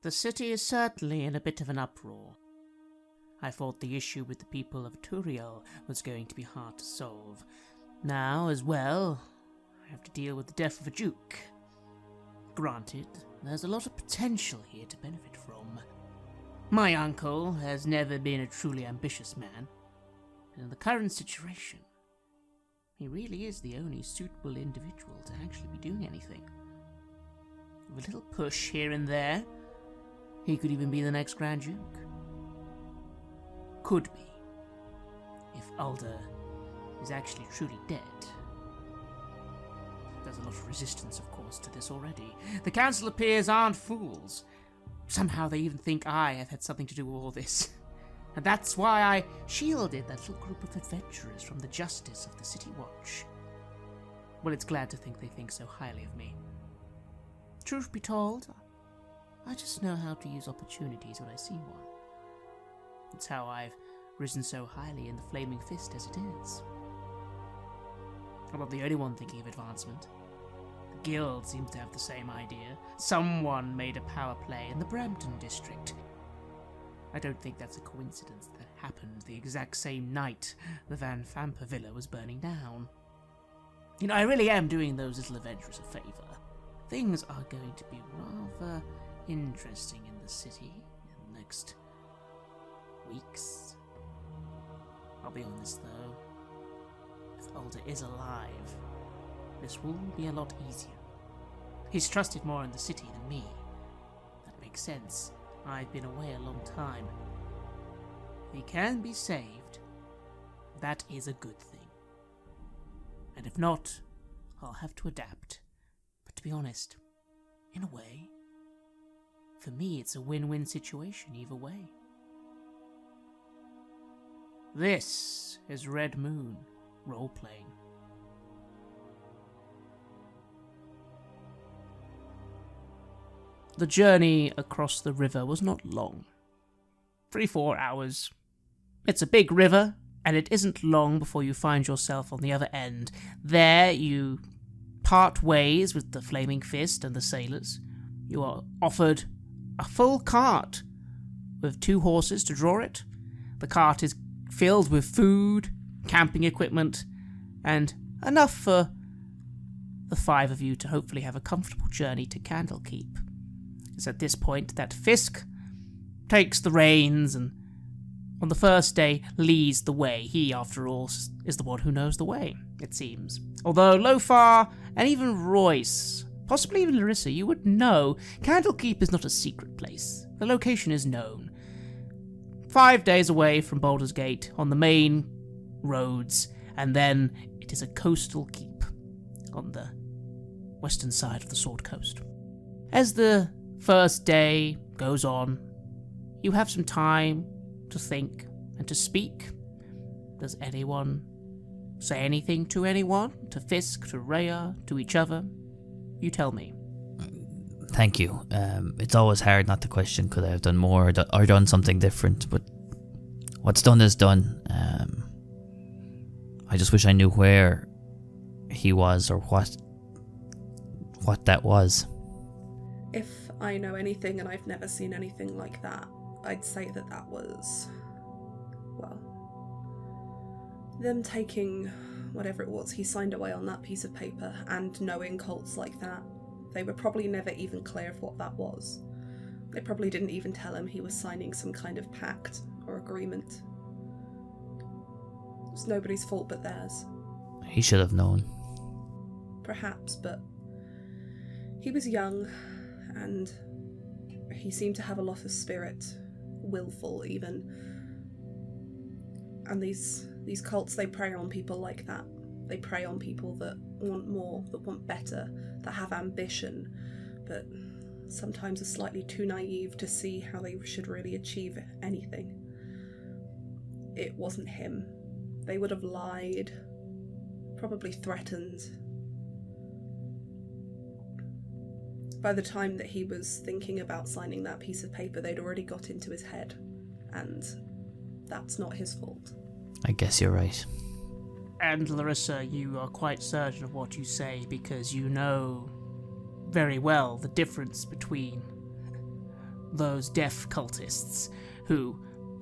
The city is certainly in a bit of an uproar. I thought the issue with the people of Turiel was going to be hard to solve. Now, as well, I have to deal with the death of a duke. Granted, there's a lot of potential here to benefit from. My uncle has never been a truly ambitious man, but in the current situation, he really is the only suitable individual to actually be doing anything. With a little push here and there, he could even be the next Grand Duke. Could be, if Alder is actually truly dead. There's a lot of resistance, of course, to this already. The Council of Peers aren't fools. Somehow they even think I have had something to do with all this. And that's why I shielded that little group of adventurers from the justice of the City Watch. Well, it's glad to think they think so highly of me. Truth be told, I just know how to use opportunities when I see one. It's how I've risen so highly in the Flaming Fist as it is. I'm not the only one thinking of advancement. The Guild seems to have the same idea. Someone made a power play in the Brampton district. I don't think that's a coincidence that happened the exact same night the Van Famper villa was burning down. You know, I really am doing those little adventurers a favour. Things are going to be rather interesting in the city in the next weeks. I'll be honest though, if Alder is alive, this will be a lot easier. He's trusted more in the city than me. That makes sense. I've been away a long time. If he can be saved, that is a good thing. And if not, I'll have to adapt. But to be honest, in a way, for me it's a win-win situation either way. This is Red Moon role-playing. The journey across the river was not long. 3-4 hours. It's a big river, and it isn't long before you find yourself on the other end. There you part ways with the Flaming Fist and the sailors. You are offered a full cart with 2 horses to draw it. The cart is filled with food, camping equipment, and enough for the 5 of you to hopefully have a comfortable journey to Candlekeep. It's at this point that Fisk takes the reins and on the first day leads the way. He, after all, is the one who knows the way, it seems. Although Lofar and even Royce, possibly even Larissa, you would know Candlekeep is not a secret place. The location is known. 5 days away from Baldur's Gate on the main roads, and then it is a coastal keep on the western side of the Sword Coast. As the first day goes on, you have some time to think and to speak. Does anyone say anything to anyone? To Fisk, to Rhea, to each other? You tell me. Thank you. It's always hard not to question could I have done more or done something different, but what's done is done. I just wish I knew where he was or what that was. If I know anything, and I've never seen anything like that, I'd say that was, well, them taking whatever it was he signed away on that piece of paper, and knowing cults like that, they were probably never even clear of what that was. They probably didn't even tell him he was signing some kind of pact or agreement. It's nobody's fault but theirs. He should have known. Perhaps, but he was young, and he seemed to have a lot of spirit, willful even. And these cults, they prey on people like that. They prey on people that want more, that want better, that have ambition, but sometimes are slightly too naive to see how they should really achieve anything. It wasn't him. They would have lied, probably threatened. By the time that he was thinking about signing that piece of paper, they'd already got into his head, and that's not his fault. I guess you're right. And Larissa, you are quite certain of what you say because you know very well the difference between those deaf cultists who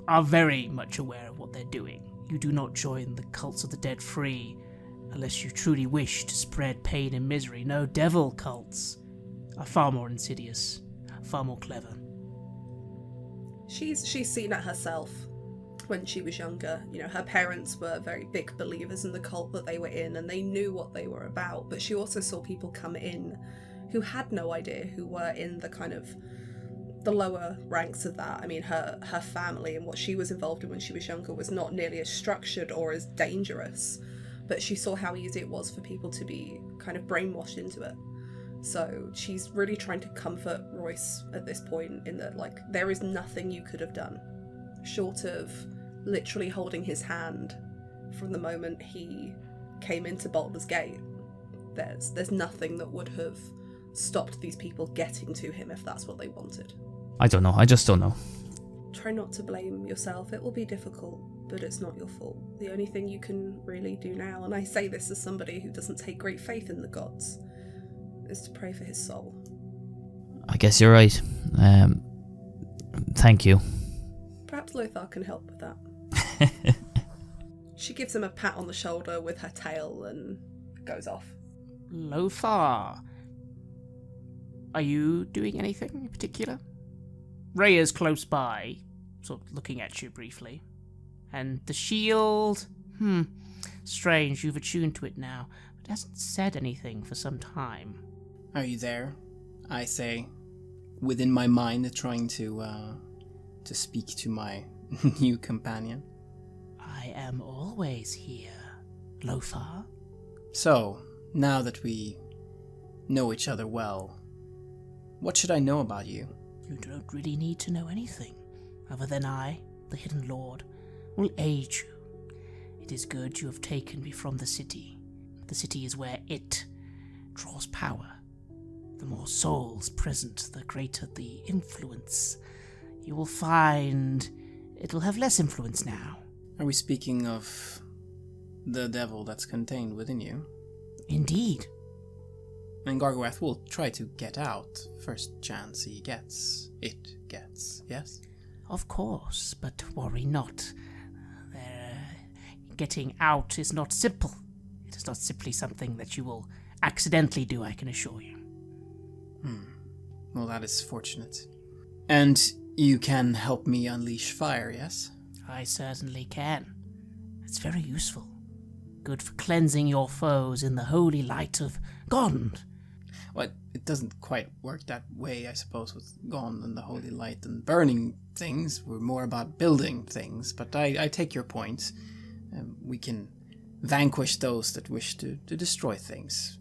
are very much aware of what they're doing. You do not join the cults of the dead free unless you truly wish to spread pain and misery. No, devil cults are far more insidious, far more clever. She's seen it herself when she was younger. You know, her parents were very big believers in the cult that they were in, and they knew what they were about. But she also saw people come in who had no idea, who were in the kind of the lower ranks of that. I mean, her family and what she was involved in when she was younger was not nearly as structured or as dangerous, but she saw how easy it was for people to be kind of brainwashed into it. So she's really trying to comfort Royce at this point, in that, like, there is nothing you could have done short of literally holding his hand from the moment he came into Baldur's Gate. There's nothing that would have stopped these people getting to him if that's what they wanted. I don't know. I just don't know. Try not to blame yourself. It will be difficult, but it's not your fault. The only thing you can really do now, and I say this as somebody who doesn't take great faith in the gods, is to pray for his soul. I guess you're right. Thank you. Perhaps Lothar can help with that. She gives him a pat on the shoulder with her tail and goes off. Lothar, are you doing anything in particular? Rhea's close by, sort of looking at you briefly. And the shield? Strange, you've attuned to it now, but it hasn't said anything for some time. Are you there? I say, within my mind, trying to speak to my new companion. I am always here, Lothar. So, now that we know each other well, what should I know about you? You don't really need to know anything, other than I, the Hidden Lord, will aid you. It is good you have taken me from the city. The city is where it draws power. The more souls present, the greater the influence. You will find it'll have less influence now. Are we speaking of the devil that's contained within you? Indeed. And Gargorath will try to get out first chance he gets. Yes? Of course, but worry not. Getting out is not simple. It is not simply something that you will accidentally do, I can assure you. Well, that is fortunate. And you can help me unleash fire, yes? I certainly can. It's very useful. Good for cleansing your foes in the holy light of Gond. Well, it doesn't quite work that way, I suppose, with Gond and the holy light and burning things. We're more about building things, but I take your point. We can vanquish those that wish to destroy things.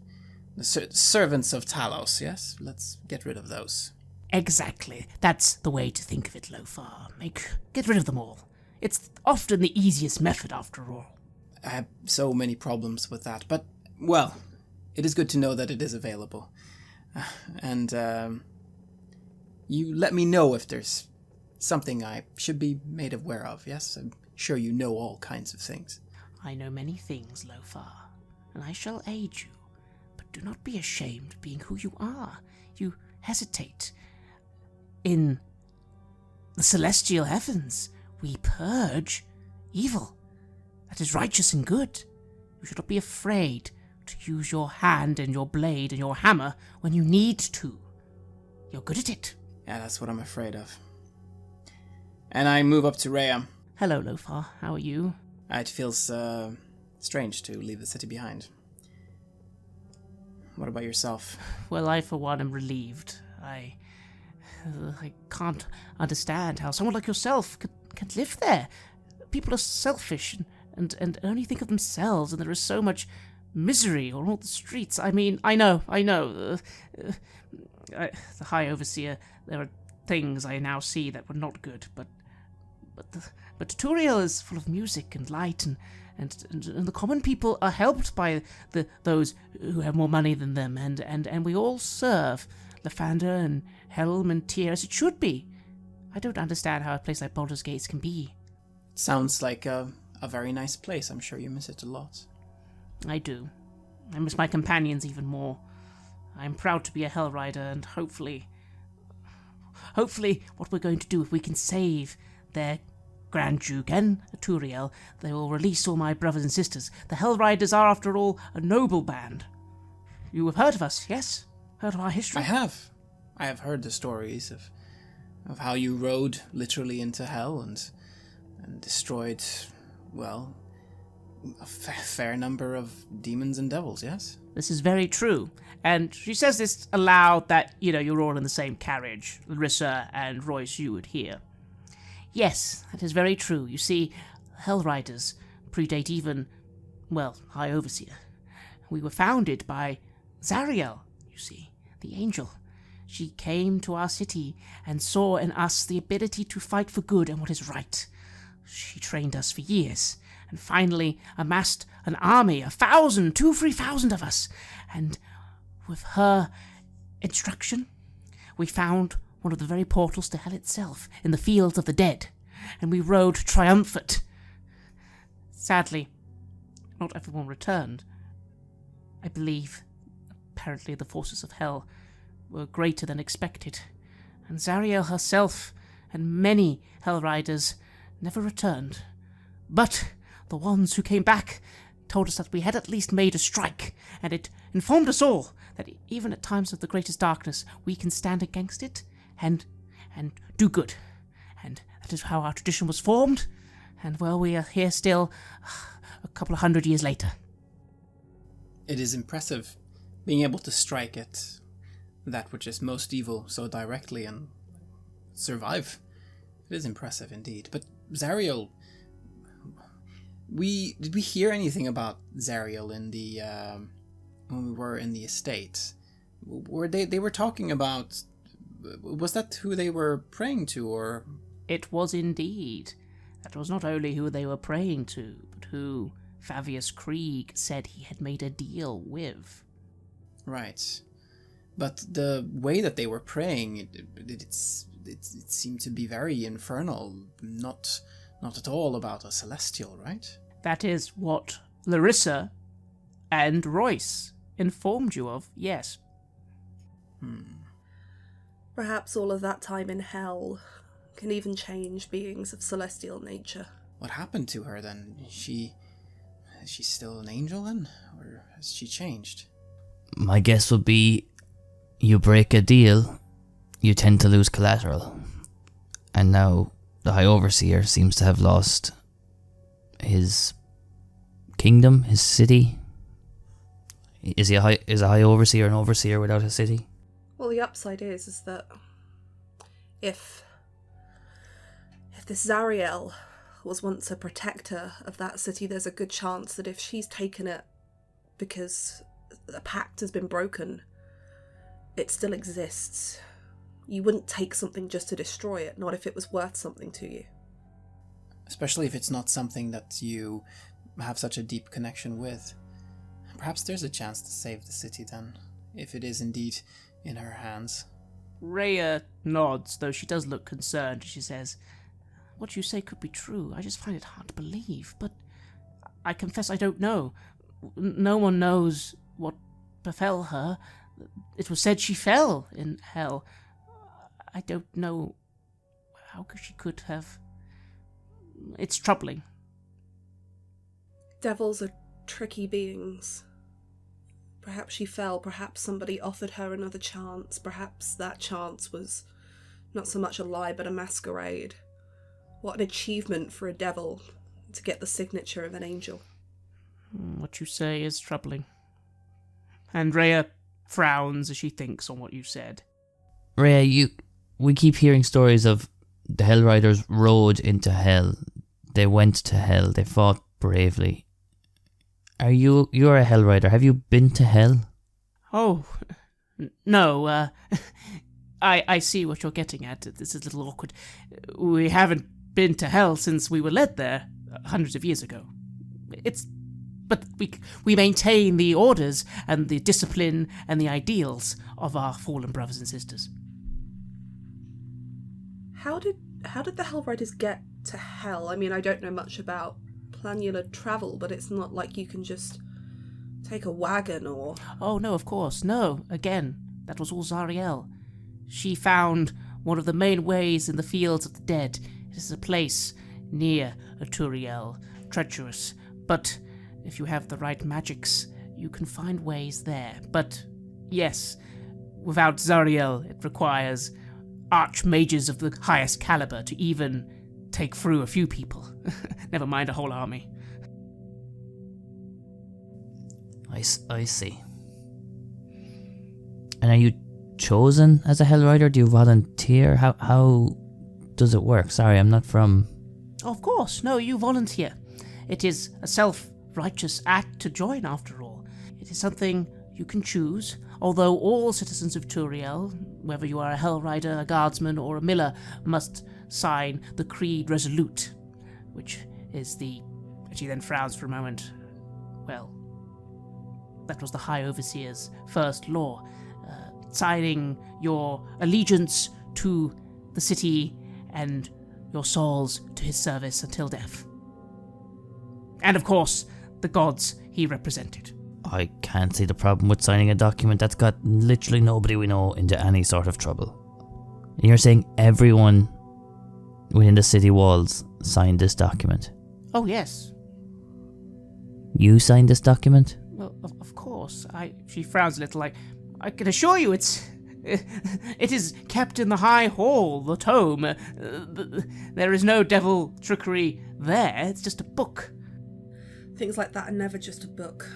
The servants of Talos, yes? Let's get rid of those. Exactly. That's the way to think of it, Lothar. Get rid of them all. It's often the easiest method, after all. I have so many problems with that, but, well, it is good to know that it is available. And you let me know if there's something I should be made aware of, yes? I'm sure you know all kinds of things. I know many things, Lothar, and I shall aid you. But do not be ashamed of being who you are. You hesitate. In the celestial heavens, we purge evil. That is righteous and good. You should not be afraid to use your hand and your blade and your hammer when you need to. You're good at it. Yeah, that's what I'm afraid of. And I move up to Rhea. Hello, Lothar. How are you? It feels strange to leave the city behind. What about yourself? Well, I, for one, am relieved. I can't understand how someone like yourself can live there. People are selfish and only think of themselves, and there is so much misery on all the streets. I mean, I know. The High Overseer, there are things I now see that were not good, but Turiel is full of music and light, and the common people are helped by those who have more money than them, and we all serve Lathander and Helm and Tyr as it should be. I don't understand how a place like Baldur's Gate can be. It sounds like a very nice place. I'm sure you miss it a lot. I do. I miss my companions even more. I'm proud to be a Hell Rider, and hopefully hopefully what we're going to do, if we can save their Grand Duke and Turiel, they will release all my brothers and sisters. The Hell Riders are, after all, a noble band. You have heard of us, yes? Heard of our history? I have. I have heard the stories of how you rode literally into hell and destroyed, well, a fair number of demons and devils, yes? This is very true. And she says this aloud that, you're all in the same carriage. Larissa and Royce, you would hear. Yes, that is very true. You see, Hell Riders predate even, High Overseer. We were founded by Zariel, you see, the angel. She came to our city and saw in us the ability to fight for good and what is right. She trained us for years, and finally amassed an army, 1,000, 2,000-3,000 of us. And with her instruction, we found one of the very portals to hell itself, in the fields of the dead, and we rode triumphant. Sadly, not everyone returned. I believe, apparently the forces of hell were greater than expected, and Zariel herself and many Hell Riders never returned. But the ones who came back told us that we had at least made a strike, and it informed us all that even at times of the greatest darkness, we can stand against it and do good. And that is how our tradition was formed, and we are here still a couple of 100 years later. It is impressive being able to strike at that which is most evil so directly and survive. It is impressive indeed. But Zariel, did we hear anything about Zariel in the when we were in the estate? Were they were talking about? Was that who they were praying to, or? It was indeed. That was not only who they were praying to, but who Favius Krieg said he had made a deal with. Right. But the way that they were praying, it seemed to be very infernal, not at all about a celestial, right? That is what Larissa and Royce informed you of, yes. Perhaps all of that time in hell can even change beings of celestial nature. What happened to her then? Is she still an angel then? Or has she changed? My guess would be you break a deal, you tend to lose collateral. And now the High Overseer seems to have lost his kingdom, his city. Is a High Overseer an overseer without a city? Well, the upside is that if this Zariel was once a protector of that city, there's a good chance that if she's taken it because a pact has been broken, it still exists. You wouldn't take something just to destroy it, not if it was worth something to you. Especially if it's not something that you have such a deep connection with. Perhaps there's a chance to save the city then, if it is indeed in her hands. Rhea nods, though she does look concerned. She says, "What you say could be true. I just find it hard to believe, but I confess I don't know. No one knows what befell her. It was said she fell in hell. I don't know how she could have. It's troubling." Devils are tricky beings. Perhaps she fell, perhaps somebody offered her another chance, perhaps that chance was not so much a lie but a masquerade. What an achievement for a devil to get the signature of an angel. What you say is troubling. And Rhea frowns as she thinks on what you said. Rhea, we keep hearing stories of the Hell Riders rode into hell. They went to hell. They fought bravely. You're a Hell Rider. Have you been to hell? Oh, no, I see what you're getting at. This is a little awkward. We haven't been to hell since we were led there hundreds of years ago. But we maintain the orders and the discipline and the ideals of our fallen brothers and sisters. How did the Hell Riders get to hell? I mean, I don't know much about planular travel, but it's not like you can just take a wagon or... Oh, no, of course. No, again, that was all Zariel. She found one of the main ways in the fields of the dead. It is a place near Aturiel, treacherous, but if you have the right magics, you can find ways there. But yes, without Zariel, it requires archmages of the highest caliber to even take through a few people. Never mind a whole army. I see. And are you chosen as a Hellrider? Do you volunteer? How does it work? Sorry, I'm not from... Of course, no, you volunteer. It is a self-righteous act to join, after all. It is something you can choose, although all citizens of Turiel, whether you are a Hellrider, a guardsman, or a miller, must sign the Creed Resolute, which is the... She then frowns for a moment. Well, that was the High Overseer's first law, signing your allegiance to the city and your souls to his service until death. And of course, the gods he represented. I can't see the problem with signing a document that's got literally nobody we know into any sort of trouble. And you're saying everyone within the city walls signed this document? Oh, yes. You signed this document? Well, of course. She frowns a little like, I can assure you it is kept in the high hall, the tome. There is no devil trickery there. It's just a book. Things like that are never just a book.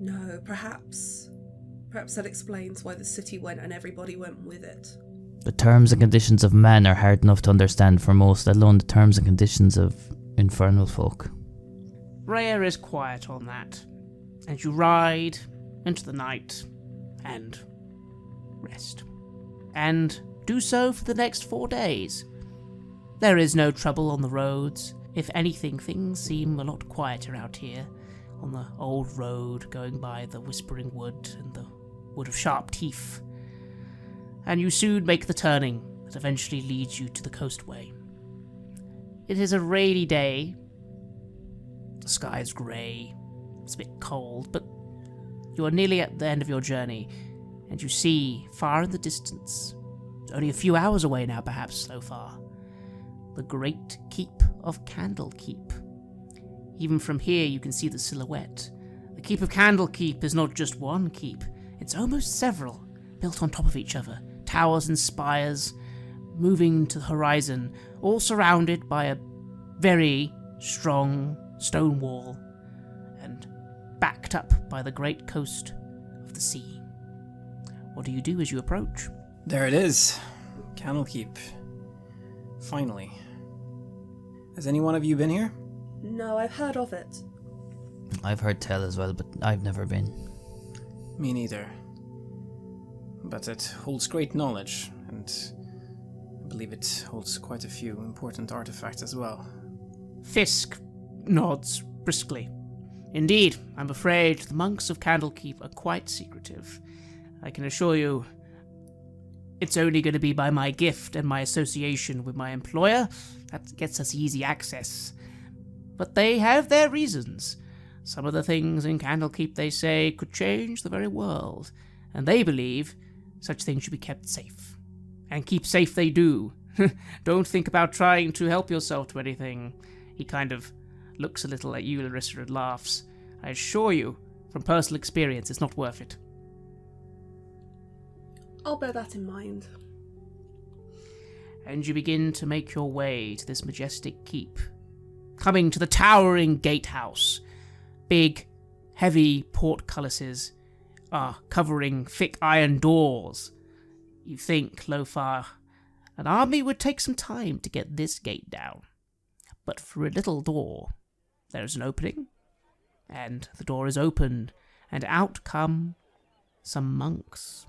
No, perhaps that explains why the city went and everybody went with it. The terms and conditions of man are hard enough to understand for most, let alone the terms and conditions of infernal folk. Rhea is quiet on that, and you ride into the night and rest. And do so for the next 4 days. There is no trouble on the roads. If anything, things seem a lot quieter out here on the old road going by the Whispering Wood and the Wood of Sharp Teeth. And you soon make the turning that eventually leads you to the coastway. It is a rainy day. The sky is grey. It's a bit cold, but you are nearly at the end of your journey, and you see, far in the distance, only a few hours away now perhaps so far, the great keep of Candlekeep. Even from here you can see the silhouette. The keep of Candlekeep is not just one keep, it's almost several, built on top of each other, towers and spires, moving to the horizon, all surrounded by a very strong stone wall, and backed up by the great coast of the sea. What do you do as you approach? There it is. Candlekeep. Finally. Has any one of you been here? No, I've heard of it. I've heard tell as well, but I've never been. Me neither. But it holds great knowledge, and I believe it holds quite a few important artifacts as well. Fisk nods briskly. Indeed, I'm afraid the monks of Candlekeep are quite secretive. I can assure you, it's only going to be by my gift and my association with my employer that gets us easy access. But they have their reasons. Some of the things in Candlekeep, they say, could change the very world, and they believe such things should be kept safe. And keep safe they do. Don't think about trying to help yourself to anything. He kind of looks a little at you, Larissa, and laughs. I assure you, from personal experience, it's not worth it. I'll bear that in mind. And you begin to make your way to this majestic keep, coming to the towering gatehouse. Big, heavy portcullises are covering thick iron doors. You think, Lofar, an army would take some time to get this gate down. But through a little door, there is an opening, and the door is opened, and out come some monks.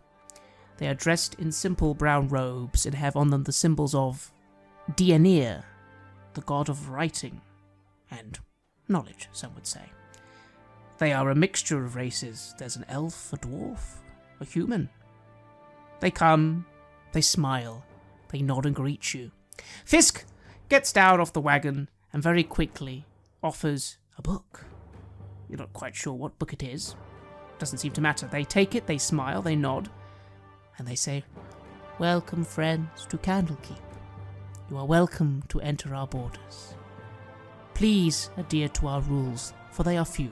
They are dressed in simple brown robes and have on them the symbols of Dianir, the god of writing and knowledge, some would say. They are a mixture of races. There's an elf, a dwarf, a human. They come, they smile, they nod and greet you. Fisk gets down off the wagon and very quickly offers a book. You're not quite sure what book it is. Doesn't seem to matter. They take it, they smile, they nod, and they say, Welcome, friends, to Candlekeep. You are welcome to enter our borders. Please adhere to our rules, for they are few.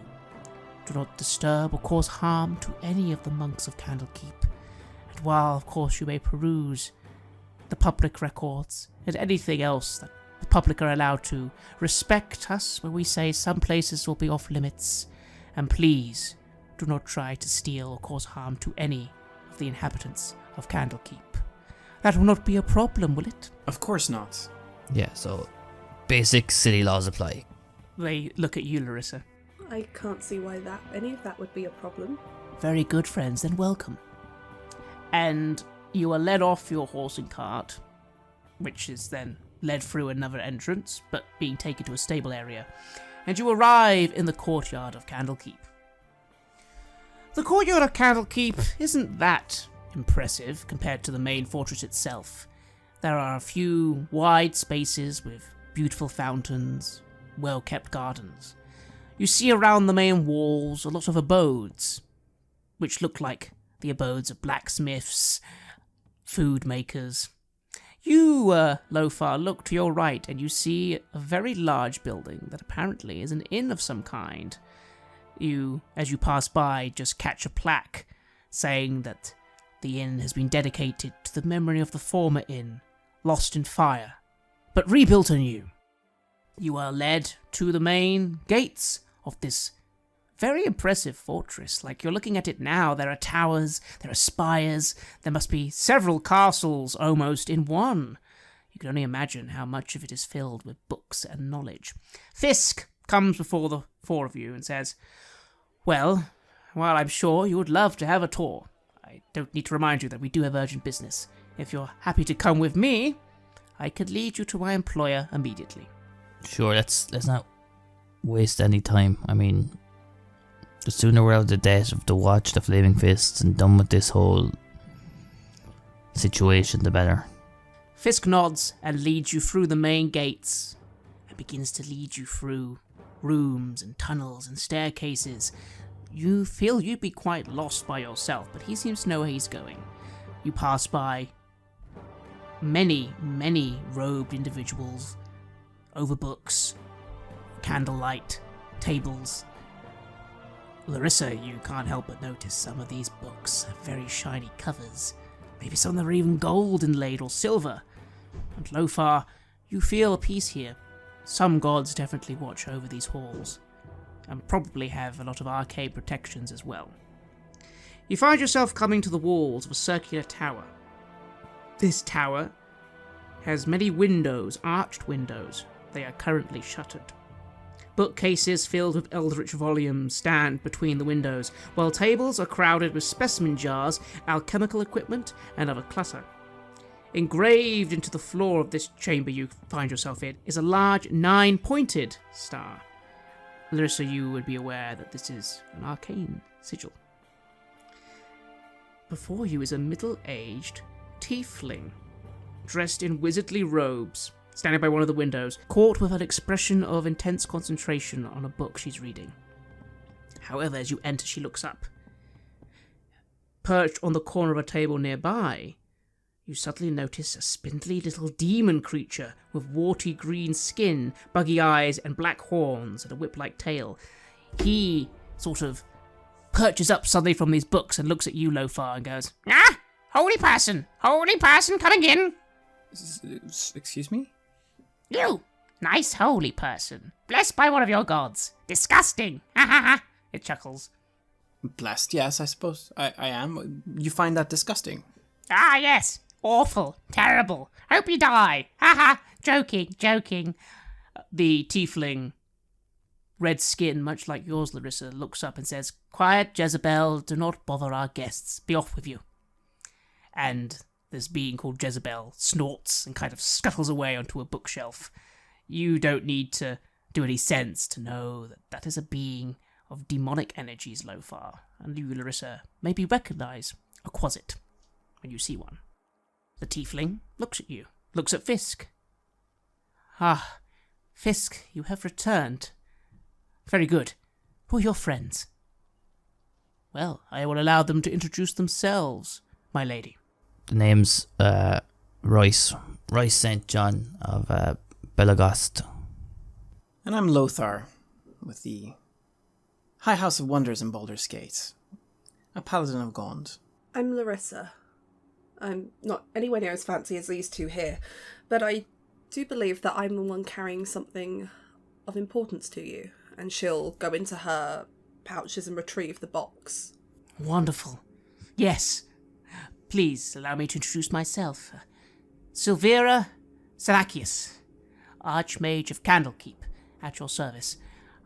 Do not disturb or cause harm to any of the monks of Candlekeep. And while, of course, you may peruse the public records and anything else that the public are allowed to, respect us when we say some places will be off limits, and please do not try to steal or cause harm to any of the inhabitants of Candlekeep. That will not be a problem, will it? Of course not. Yeah, so basic city laws apply. They look at you, Larissa. I can't see why any of that would be a problem. Very good, friends, then welcome. And you are led off your horse and cart, which is then led through another entrance, but being taken to a stable area, and you arrive in the courtyard of Candlekeep. The courtyard of Candlekeep isn't that impressive compared to the main fortress itself. There are a few wide spaces with beautiful fountains, well-kept gardens. You see around the main walls a lot of abodes, which look like the abodes of blacksmiths, food makers. You, Lofar, look to your right and you see a very large building that apparently is an inn of some kind. You, as you pass by, just catch a plaque saying that the inn has been dedicated to the memory of the former inn, lost in fire, but rebuilt anew. You are led to the main gates of this very impressive fortress. Like, you're looking at it now, there are towers, there are spires, there must be several castles almost in one. You can only imagine how much of it is filled with books and knowledge. Fisk comes before the four of you and says, well, while I'm sure you would love to have a tour, I don't need to remind you that we do have urgent business. If you're happy to come with me, I could lead you to my employer immediately. Sure, let's not waste any time. I mean, the sooner we're out of the debt of the Watch, the Flaming Fists, and done with this whole situation, the better. Fisk nods and leads you through the main gates and begins to lead you through rooms and tunnels and staircases. You feel you'd be quite lost by yourself, but he seems to know where he's going. You pass by many, many robed individuals over books, candlelight, tables. Larissa, you can't help but notice some of these books have very shiny covers. Maybe some of them are even gold inlaid or silver. And Lofar, you feel a peace here. Some gods definitely watch over these halls, and probably have a lot of arcane protections as well. You find yourself coming to the walls of a circular tower. This tower has many windows, arched windows. They are currently shuttered. Bookcases filled with eldritch volumes stand between the windows, while tables are crowded with specimen jars, alchemical equipment, and other clutter. Engraved into the floor of this chamber you find yourself in is a large 9-pointed star. Larissa, you would be aware that this is an arcane sigil. Before you is a middle-aged tiefling, dressed in wizardly robes, standing by one of the windows, caught with an expression of intense concentration on a book she's reading. However, as you enter, she looks up. Perched on the corner of a table nearby, you suddenly notice a spindly little demon creature with warty green skin, buggy eyes, and black horns, and a whip-like tail. He sort of perches up suddenly from these books and looks at you, Lofar, and goes, "Ah! Holy person, coming in!" Excuse me? You, nice holy person, blessed by one of your gods. Disgusting! Ha ha ha! It chuckles. Blessed, yes, I suppose. I am. You find that disgusting? Ah, yes. Awful. Terrible. Hope you die. Ha ha! Joking. The tiefling, red skin, much like yours, Larissa, looks up and says, "Quiet, Jezebel. Do not bother our guests. Be off with you." And this being called Jezebel snorts and kind of scuttles away onto a bookshelf. You don't need to do any sense to know that that is a being of demonic energies, Lofar, and you, Larissa, maybe recognize a quasit when you see one. The tiefling looks at you, looks at Fisk. "Ah, Fisk, you have returned. Very good. Who are your friends?" "Well, I will allow them to introduce themselves, my lady." The name's Royce St. John of Belagast. And I'm Lothar, with the High House of Wonders in Baldur's Gate. A paladin of Gond. I'm Larissa. I'm not anywhere near as fancy as these two here, but I do believe that I'm the one carrying something of importance to you. And she'll go into her pouches and retrieve the box. Wonderful. Yes. Please allow me to introduce myself. Silvera Salacius, Archmage of Candlekeep, at your service.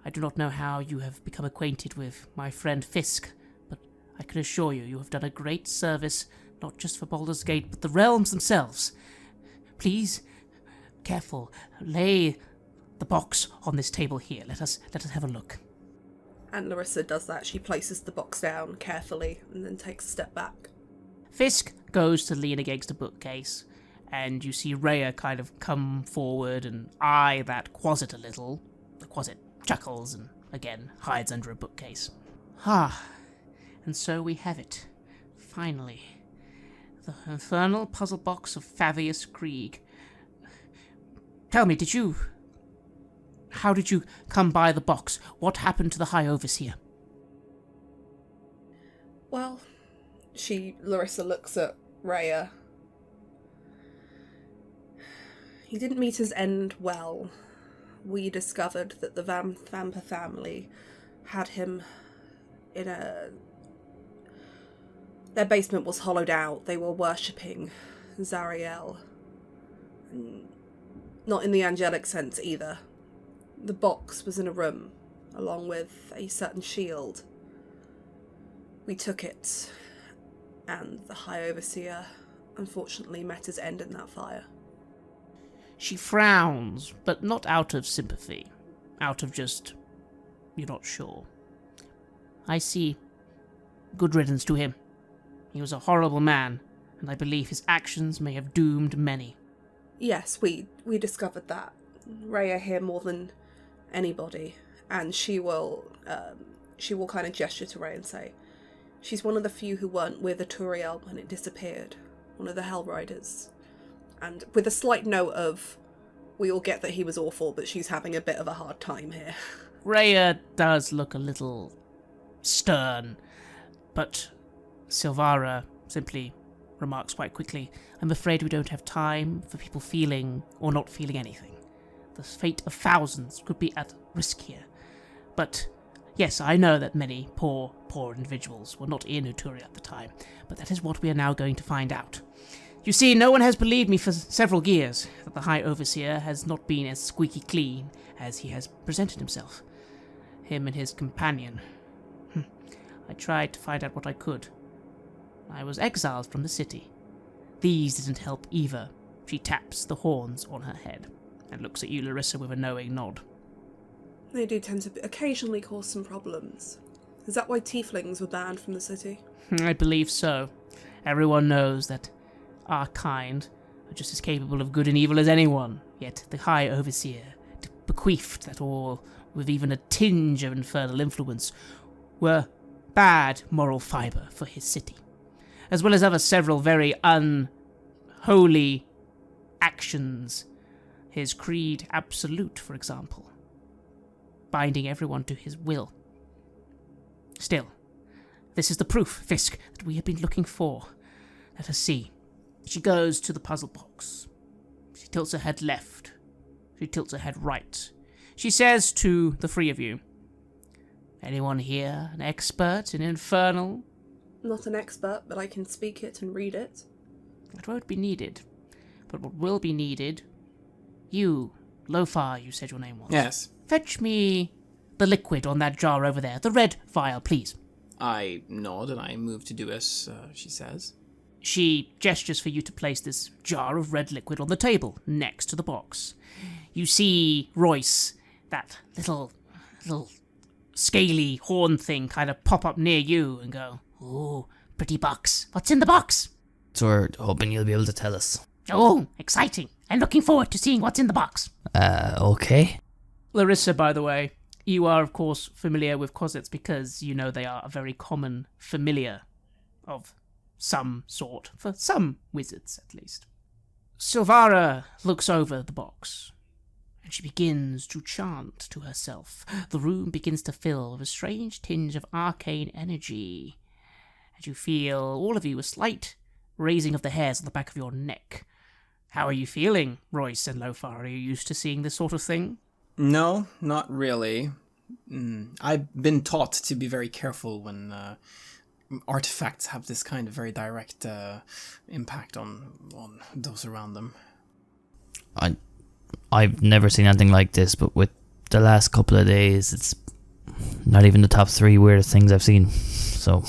I do not know how you have become acquainted with my friend Fisk, but I can assure you have done a great service, not just for Baldur's Gate, but the realms themselves. Please, careful, lay the box on this table here. Let us have a look. And Larissa does that. She places the box down carefully and then takes a step back. Fisk goes to lean against a bookcase, and you see Rhea kind of come forward and eye that closet a little. The closet chuckles and, again, hides under a bookcase. And so we have it. Finally. The infernal puzzle box of Favius Krieg. Tell me, how did you come by the box? What happened to the High Overseer? Well, Larissa looks at Rhea. He didn't meet his end well. We discovered that the Vampa family had him in their basement was hollowed out. They were worshipping Zariel. Not in the angelic sense either. The box was in a room, along with a certain shield. We took it, and the High Overseer unfortunately met his end in that fire. She frowns, but not out of sympathy. Out of just, you're not sure. I see. Good riddance to him. He was a horrible man, and I believe his actions may have doomed many. Yes, we discovered that. Rhea here more than anybody, and she will kind of gesture to Rhea and say, she's one of the few who weren't with Aturiel when it disappeared, one of the Hell Riders. And with a slight note of, we all get that he was awful, but she's having a bit of a hard time here. Rhea does look a little stern, but Silvara simply remarks quite quickly, I'm afraid we don't have time for people feeling or not feeling anything. The fate of thousands could be at risk here. But yes, I know that many poor individuals were not in Uturia at the time, but that is what we are now going to find out. You see, no one has believed me for several years that the High Overseer has not been as squeaky clean as he has presented himself. Him and his companion. I tried to find out what I could. I was exiled from the city. These didn't help either. She taps the horns on her head and looks at you, Larissa, with a knowing nod. They do tend to occasionally cause some problems. Is that why tieflings were banned from the city? I believe so. Everyone knows that our kind are just as capable of good and evil as anyone, yet the High Overseer bequeathed that all, with even a tinge of infernal influence, were bad moral fibre for his city, as well as other several very unholy actions. His creed absolute, for example, binding everyone to his will. Still, this is the proof, Fisk, that we have been looking for. Let us see. She goes to the puzzle box. She tilts her head left. She tilts her head right. She says to the three of you, anyone here an expert in infernal? Not an expert, but I can speak it and read it. That won't be needed. But what will be needed, you, Lothar, you said your name was. Yes. Fetch me the liquid on that jar over there, the red vial, please. I nod and I move to do as she says. She gestures for you to place this jar of red liquid on the table, next to the box. You see Royce, that little scaly horn thing, kind of pop up near you and go, "Ooh, pretty box. What's in the box?" So we're hoping you'll be able to tell us. Oh, exciting. I'm looking forward to seeing what's in the box. Okay. Larissa, by the way, you are, of course, familiar with closets because you know they are a very common familiar of some sort, for some wizards at least. Silvara looks over the box, and she begins to chant to herself. The room begins to fill with a strange tinge of arcane energy, and you feel, all of you, a slight raising of the hairs on the back of your neck. How are you feeling, Royce and Lofar? Are you used to seeing this sort of thing? No, not really. I've been taught to be very careful when artifacts have this kind of very direct impact on those around them. I've never seen anything like this, but with the last couple of days, it's not even the top 3 weirdest things I've seen. So,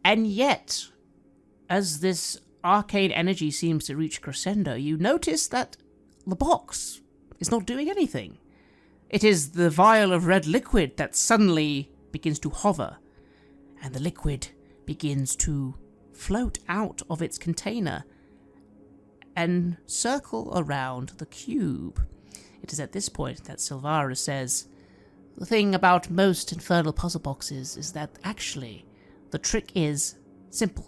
and yet, as this arcane energy seems to reach crescendo, you notice that the box is not doing anything. It is the vial of red liquid that suddenly begins to hover, and the liquid begins to float out of its container and circle around the cube. It is at this point that Silvara says, "The thing about most infernal puzzle boxes is that actually the trick is simple.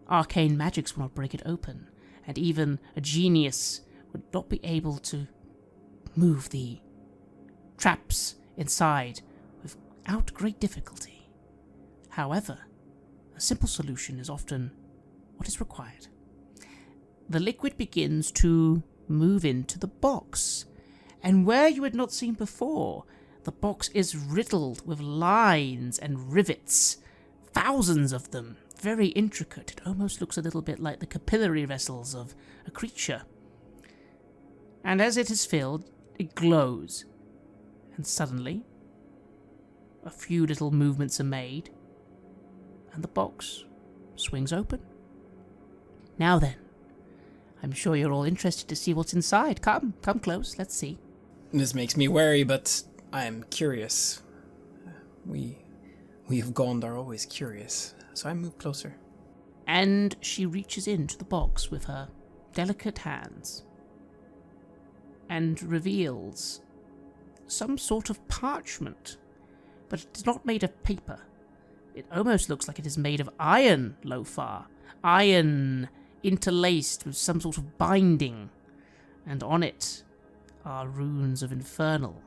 Arcane magics will not break it open, and even a genius would not be able to move the traps inside without great difficulty. However, a simple solution is often what is required." The liquid begins to move into the box, and where you had not seen before, the box is riddled with lines and rivets, thousands of them, very intricate. It almost looks a little bit like the capillary vessels of a creature. And as it is filled, it glows, and suddenly a few little movements are made, and the box swings open. Now then, I'm sure you're all interested to see what's inside. Come close, let's see. This makes me wary, but I am curious. We of Gond are always curious, so I move closer. And she reaches into the box with her delicate hands and reveals some sort of parchment, but it is not made of paper. It almost looks like it is made of iron, Lofar. Iron interlaced with some sort of binding, and on it are runes of Infernal.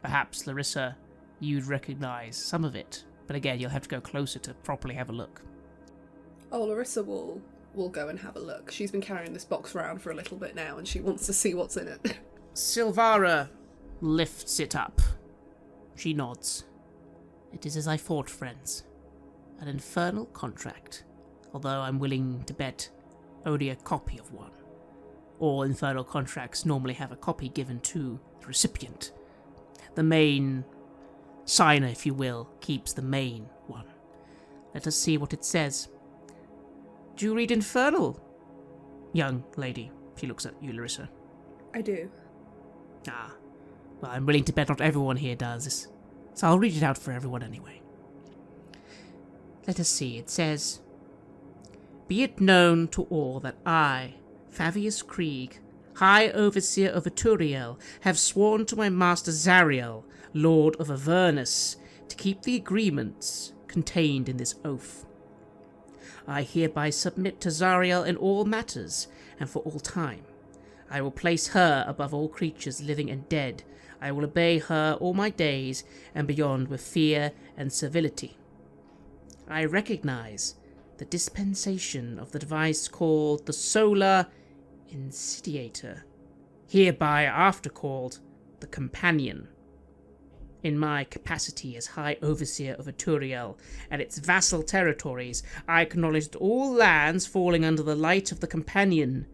Perhaps, Larissa, you'd recognize some of it, but again, you'll have to go closer to properly have a look. Oh, Larissa will go and have a look. She's been carrying this box around for a little bit now, and she wants to see what's in it. Silvara lifts it up. She nods. It is as I thought, friends. An infernal contract, although I'm willing to bet only a copy of one. All infernal contracts normally have a copy given to the recipient. The main signer, if you will, keeps the main one. Let us see what it says. Do you read Infernal, young lady? She looks at you, Larissa. I do. Ah, well, I'm willing to bet not everyone here does, so I'll read it out for everyone anyway. Let us see, it says, "Be it known to all that I, Favius Krieg, High Overseer of Aturiel, have sworn to my master Zariel, Lord of Avernus, to keep the agreements contained in this oath. I hereby submit to Zariel in all matters, and for all time. I will place her above all creatures living and dead. I will obey her all my days, and beyond with fear and civility. I recognize the dispensation of the device called the Solar Insidiator, hereby after called the Companion. In my capacity as High Overseer of Aturiel and its vassal territories, I acknowledge that all lands falling under the light of the Companion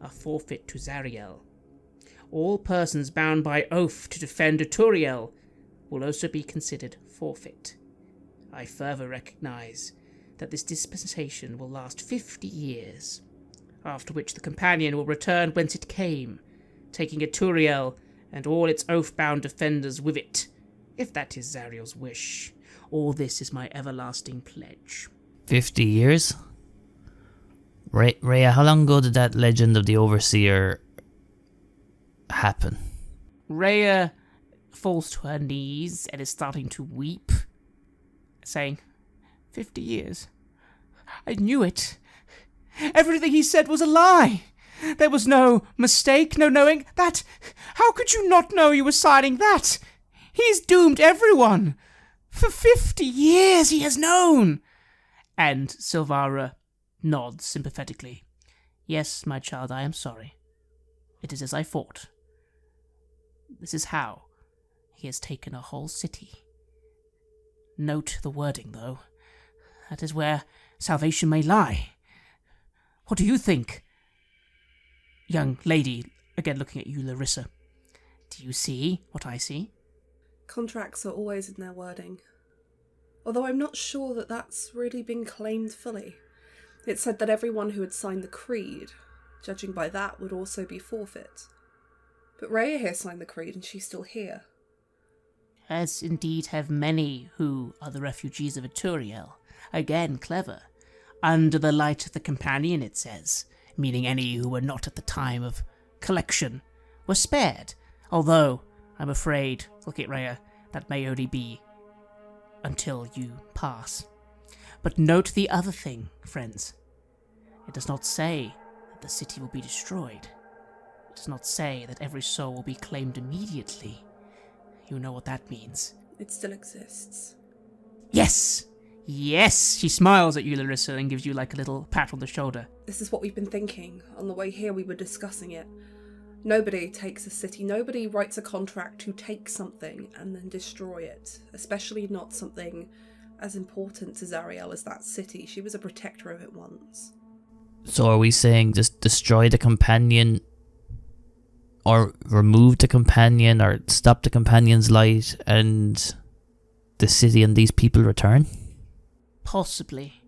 are forfeit to Zariel. All persons bound by oath to defend Aturiel will also be considered forfeit. I further recognize that this dispensation will last 50 years, after which the Companion will return whence it came, taking Aturiel and all its oath-bound defenders with it, if that is Zariel's wish. All this is my everlasting pledge." 50 years? Rhea, how long ago did that legend of the Overseer happen? Rhea falls to her knees and is starting to weep, saying, 50 years. I knew it. Everything he said was a lie. There was no mistake, no knowing that. How could you not know you were signing that? He's doomed everyone. For 50 years he has known. And Silvara nods sympathetically. Yes, my child, I am sorry. It is as I thought. This is how he has taken a whole city. Note the wording, though. That is where salvation may lie. What do you think? Young lady, again looking at you, Larissa. Do you see what I see? Contracts are always in their wording. Although I'm not sure that that's really been claimed fully. It said that everyone who had signed the creed, judging by that, would also be forfeit. But Rhea here signed the creed and she's still here. As indeed have many who are the refugees of Eturiel. Again, clever. Under the light of the companion, it says, meaning any who were not at the time of collection were spared. Although, I'm afraid, look at Rhea, that may only be until you pass. But note the other thing, friends. It does not say that the city will be destroyed. It does not say that every soul will be claimed immediately. You know what that means. It still exists. Yes! Yes! She smiles at you, Larissa, and gives you like a little pat on the shoulder. This is what we've been thinking. On the way here we were discussing it. Nobody takes a city, nobody writes a contract to take something and then destroy it. Especially not something as important to Zariel as that city. She was a protector of it once. So are we saying just destroy the companion, or remove the companion, or stop the companion's light, and the city and these people return? Possibly.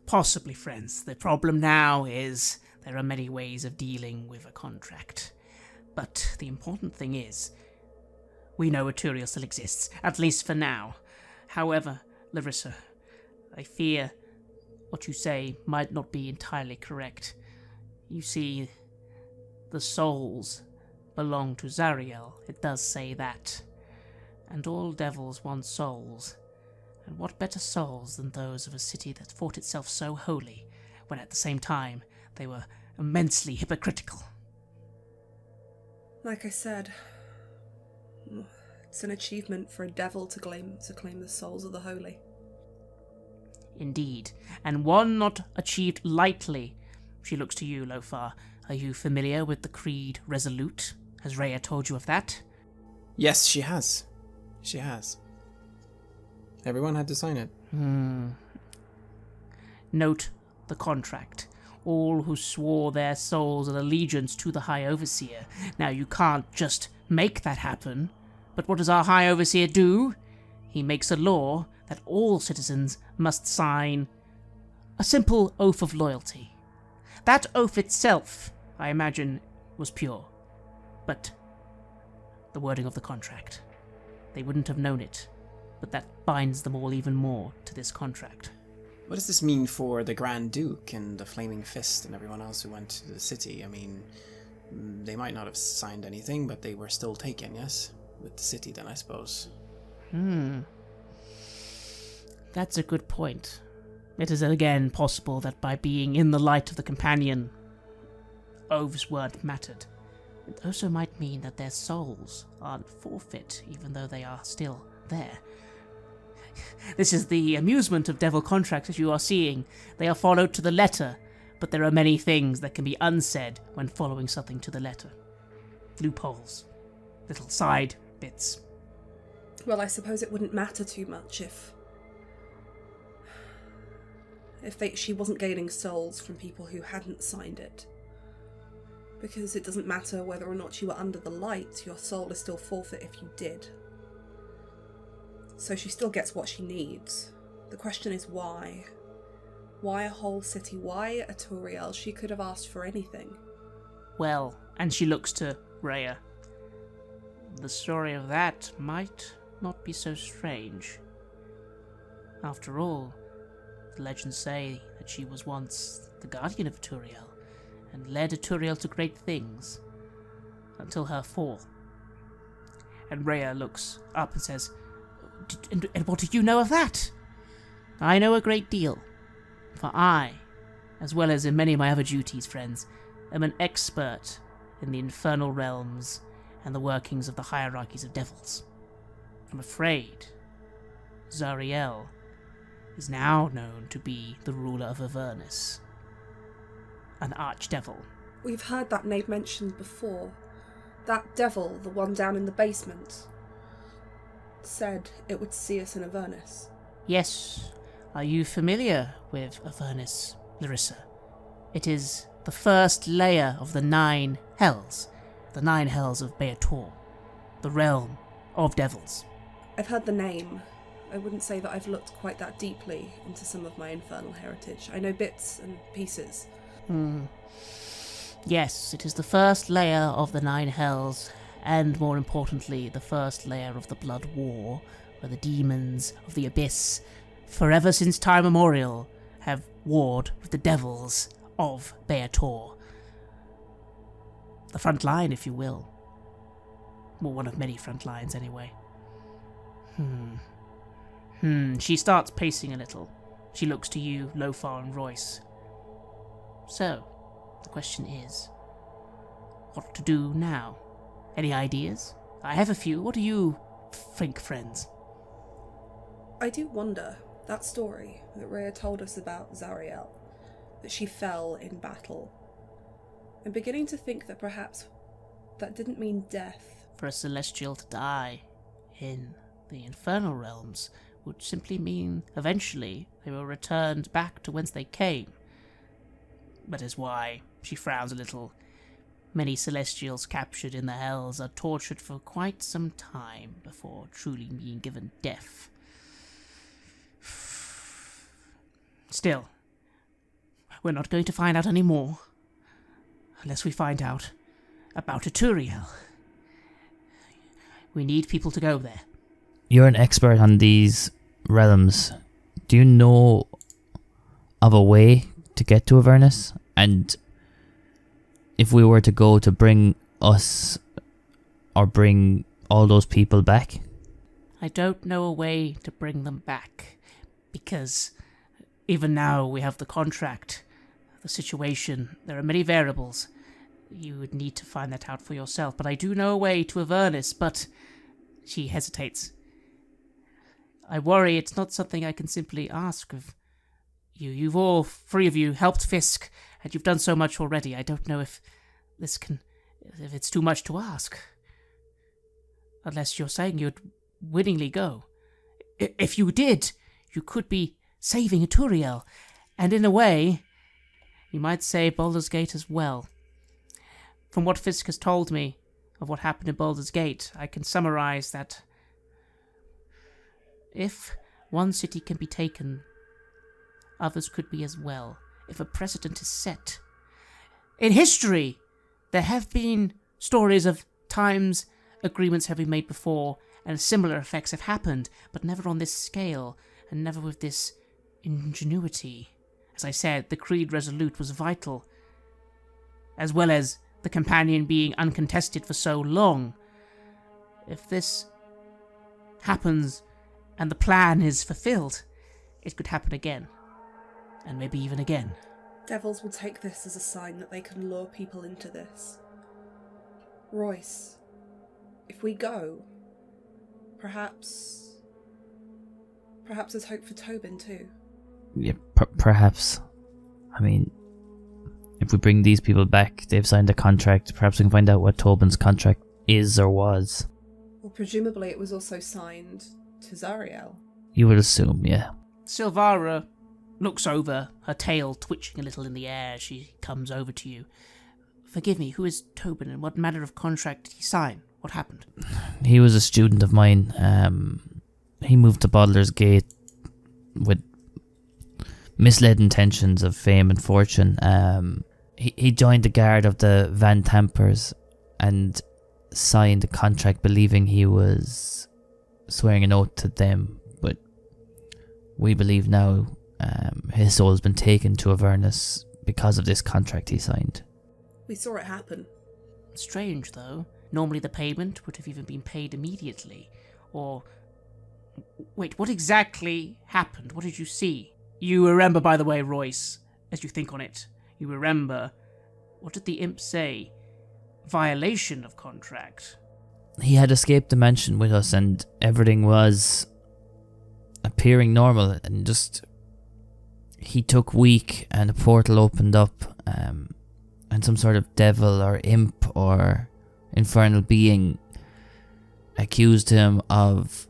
Possibly, friends. The problem now is there are many ways of dealing with a contract. But the important thing is, we know Eturiel still exists, at least for now. However, Larissa, I fear what you say might not be entirely correct. You see, the souls belong to Zariel. It does say that. And all devils want souls. And what better souls than those of a city that thought itself so holy, when at the same time they were immensely hypocritical? Like I said, it's an achievement for a devil to claim the souls of the holy. Indeed, and one not achieved lightly. She looks to you, Lofar. Are you familiar with the Creed Resolute? Has Rhea told you of that? Yes, she has. She has. Everyone had to sign it. Note the contract. All who swore their souls and allegiance to the High Overseer. Now, you can't just make that happen. But what does our High Overseer do? He makes a law that all citizens must sign a simple oath of loyalty. That oath itself, I imagine, was pure. But the wording of the contract. They wouldn't have known it, but that binds them all even more to this contract. What does this mean for the Grand Duke and the Flaming Fist and everyone else who went to the city? I mean, they might not have signed anything, but they were still taken, yes? With the city then, I suppose. That's a good point. It is again possible that by being in the light of the companion, oaths weren't mattered. It also might mean that their souls aren't forfeit, even though they are still there. This is the amusement of devil contracts, as you are seeing. They are followed to the letter, but there are many things that can be unsaid when following something to the letter. Loopholes. Little side bits. Well, I suppose it wouldn't matter too much if she wasn't gaining souls from people who hadn't signed it. Because it doesn't matter whether or not you were under the light, your soul is still forfeit if you did. So she still gets what she needs. The question is why? Why a whole city? Why Eturiel? She could have asked for anything. Well, and she looks to Rhea. The story of that might not be so strange. After all, the legends say that she was once the guardian of Eturiel, and led Eturiel to great things, until her fall. And Rhea looks up and says, and what do you know of that? I know a great deal, for I, as well as in many of my other duties, friends, am an expert in the infernal realms and the workings of the hierarchies of devils. I'm afraid Zariel is now known to be the ruler of Avernus, an archdevil. We've heard that name mentioned before. That devil, the one down in the basement, said it would see us in Avernus. Yes. Are you familiar with Avernus, Larissa? It is the first layer of the 9 hells. The 9 hells of Baldur, the realm of devils. I've heard the name. I wouldn't say that I've looked quite that deeply into some of my infernal heritage. I know bits and pieces. Yes, it is the first layer of the 9 hells, and more importantly, the first layer of the Blood War, where the demons of the abyss, forever since time immemorial, have warred with the devils of Baldur. The front line, if you will. Well, one of many front lines, anyway. She starts pacing a little. She looks to you, Lofar and Royce. So, the question is, what to do now? Any ideas? I have a few. What do you think, friends? I do wonder, that story that Rhea told us about Zariel, that she fell in battle. I'm beginning to think that perhaps that didn't mean death. For a celestial to die in the infernal realms would simply mean eventually they were returned back to whence they came. That is why she frowns a little. Many celestials captured in the hells are tortured for quite some time before truly being given death. Still, we're not going to find out any more unless we find out about Aturiel. We need people to go there. You're an expert on these realms. Do you know of a way to get to Avernus? And if we were to go to bring us or bring all those people back? I don't know a way to bring them back, because even now we have the contract, the situation, there are many variables. You would need to find that out for yourself, but I do know a way to Avernus, but... She hesitates. I worry it's not something I can simply ask of you. You've all, 3 of you, helped Fisk, and you've done so much already. I don't know if it's too much to ask. Unless you're saying you'd willingly go. If you did, you could be saving Aturiel, and in a way, you might save Baldur's Gate as well. From what Fisk has told me of what happened in Baldur's Gate, I can summarize that if one city can be taken, others could be as well, if a precedent is set. In history, there have been stories of times agreements have been made before, and similar effects have happened, but never on this scale, and never with this ingenuity. As I said, the Creed Resolute was vital, as well as the companion being uncontested for so long. If this happens and the plan is fulfilled, it could happen again. And maybe even again. Devils will take this as a sign that they can lure people into this. Royce, if we go, perhaps there's hope for Tobin too. Yeah, perhaps. I mean, if we bring these people back, they've signed a contract, perhaps we can find out what Tobin's contract is or was. Well, presumably it was also signed to Zariel. You would assume, yeah. Silvara looks over, her tail twitching a little in the air as she comes over to you. Forgive me, who is Tobin and what manner of contract did he sign? What happened? He was a student of mine. He moved to Baldur's Gate with misled intentions of fame and fortune. He joined the guard of the Van Tampers and signed a contract believing he was swearing an oath to them, but we believe now his soul has been taken to Avernus because of this contract he signed. We saw it happen. Strange, though. Normally the payment would have even been paid immediately, or Wait, what exactly happened? What did you see? You remember, by the way, Royce, as you think on it, you remember, what did the imp say? Violation of contract. He had escaped the mansion with us and everything was appearing normal and just... He took weak and a portal opened up and some sort of devil or imp or infernal being accused him of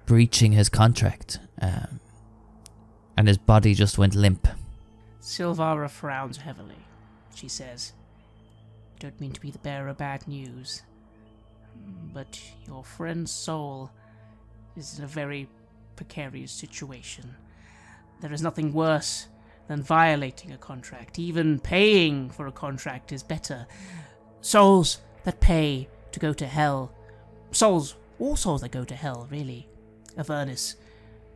breaching his contract and his body just went limp. Silvara frowns heavily. She says, "I don't mean to be the bearer of bad news, but your friend's soul is in a very precarious situation. There is nothing worse than violating a contract. Even paying for a contract is better. Souls that pay to go to hell, all souls that go to hell, really, Avernus,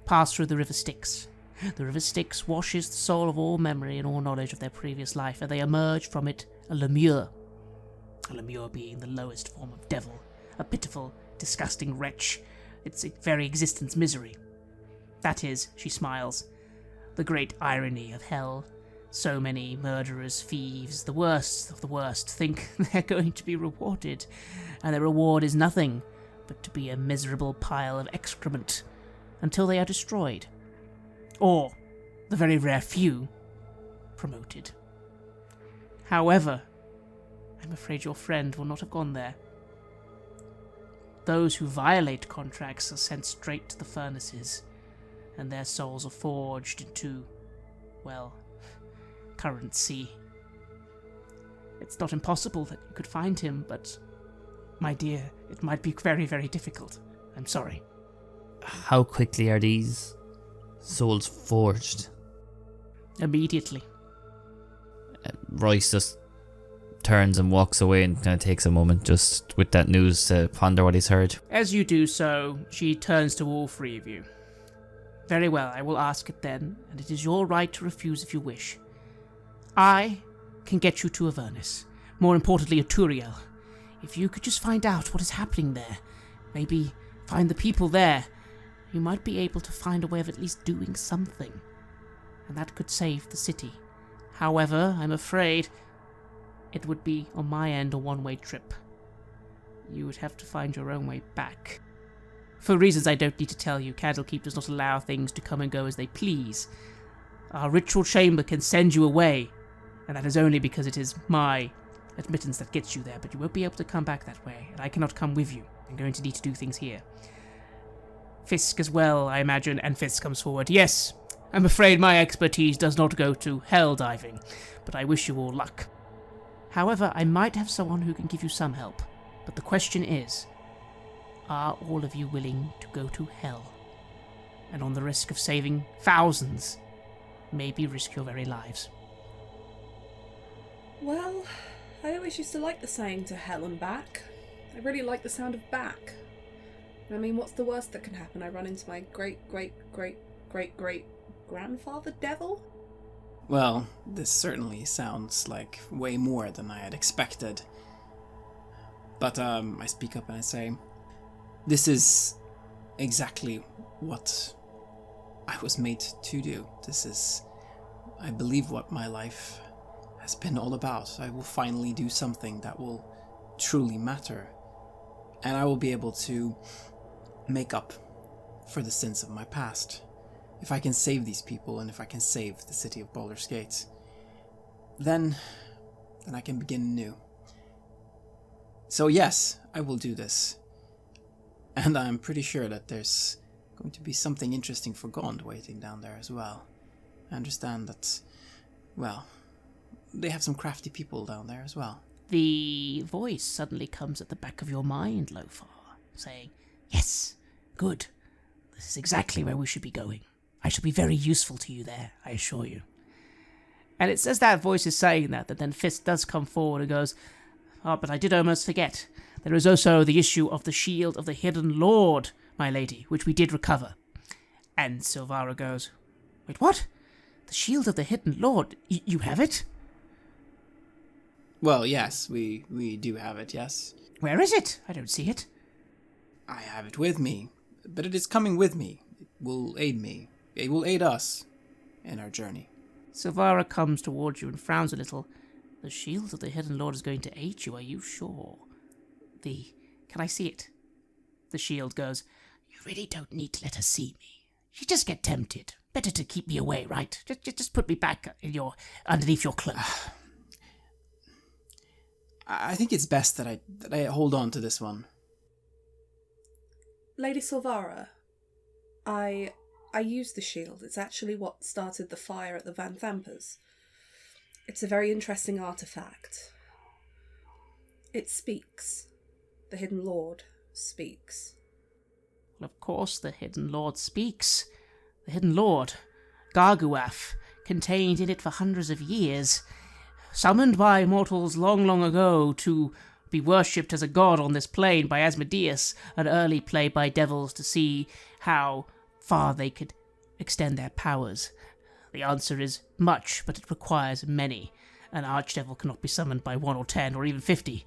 pass through the river Styx. The river Styx washes the soul of all memory and all knowledge of their previous life, and they emerge from it a lemure being the lowest form of devil, a pitiful, disgusting wretch, its very existence misery. That is," she smiles, "the great irony of hell. So many murderers, thieves, the worst of the worst, think they're going to be rewarded, and their reward is nothing but to be a miserable pile of excrement until they are destroyed. Or, the very rare few, promoted. However, I'm afraid your friend will not have gone there. Those who violate contracts are sent straight to the furnaces, and their souls are forged into, well, currency. It's not impossible that you could find him, but, my dear, it might be very, very difficult. I'm sorry." How quickly are these souls forged? Immediately. Royce just turns and walks away and kind of takes a moment just with that news to ponder what he's heard. As you do so, she turns to all three of you. "Very well, I will ask it then, and it is your right to refuse if you wish. I can get you to Avernus, more importantly, Aturiel. If you could just find out what is happening there, maybe find the people there, you might be able to find a way of at least doing something, and that could save the city. However, I'm afraid it would be, on my end, a one-way trip. You would have to find your own way back. For reasons I don't need to tell you, Candlekeep does not allow things to come and go as they please. Our ritual chamber can send you away, and that is only because it is my admittance that gets you there, but you won't be able to come back that way, and I cannot come with you. I'm going to need to do things here. Fisk as well, I imagine," and Fisk comes forward. "Yes, I'm afraid my expertise does not go to hell diving, but I wish you all luck. However, I might have someone who can give you some help, but the question is, are all of you willing to go to hell? And on the risk of saving thousands, maybe risk your very lives?" Well, I always used to like the saying "to hell and back." I really like the sound of back. I mean, what's the worst that can happen? I run into my great-great-great-great-great-grandfather devil? Well, this certainly sounds like way more than I had expected. But I speak up and I say, this is exactly what I was made to do. This is, I believe, what my life has been all about. I will finally do something that will truly matter. And I will be able to make up for the sins of my past. If I can save these people and if I can save the city of Baldur's Gate, then I can begin new. So yes, I will do this. And I'm pretty sure that there's going to be something interesting for Gond waiting down there as well. I understand that, well, they have some crafty people down there as well. The voice suddenly comes at the back of your mind, Lofar, saying, "Yes, good. This is exactly where we should be going. I shall be very useful to you there, I assure you." And it's as that voice is saying that then Fist does come forward and goes, "Oh, but I did almost forget. There is also the issue of the shield of the hidden lord, my lady, which we did recover." And Silvara goes, "Wait, what? The shield of the hidden lord? You have it?" Well, yes, we do have it, yes. "Where is it? I don't see it." I have it with me. but it is coming with me. It will aid me. It will aid us in our journey. Silvara comes towards you and frowns a little. The shield of the Hidden Lord is going to aid you, are you sure? Can I see it? The shield goes, you really don't need to let her see me. She just get tempted. Better to keep me away, right? Just put me back underneath your cloak. I think it's best that I hold on to this one. Lady Silvara, I used the shield. It's actually what started the fire at the Van Thampers. It's a very interesting artifact. It speaks. The Hidden Lord speaks. Well, of course the Hidden Lord speaks. The Hidden Lord, Garguath, contained in it for hundreds of years, summoned by mortals long, long ago to be worshipped as a god on this plane by Asmodeus, an early play by devils to see how far they could extend their powers. The answer is much, but it requires many. An archdevil cannot be summoned by 1 or 10 or even 50.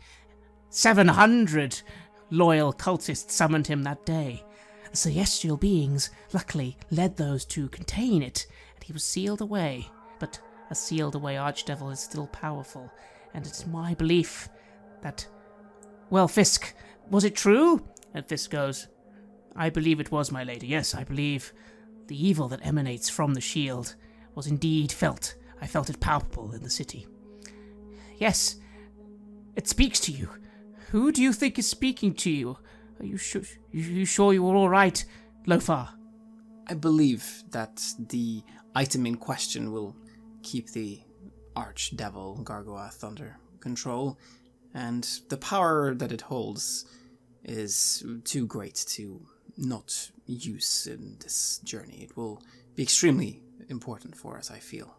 700 loyal cultists summoned him that day. The celestial beings luckily led those to contain it, and he was sealed away. But a sealed away archdevil is still powerful, and it's my belief that... Well, Fisk, was it true? And Fisk goes, I believe it was, my lady. Yes, I believe the evil that emanates from the shield was indeed felt. I felt it palpable in the city. Yes, it speaks to you. Who do you think is speaking to you? Are you sure you were all right, Lofar? I believe that the item in question will keep the archdevil Gargoath under control, and the power that it holds is too great to not use in this journey. It will be extremely important for us, I feel.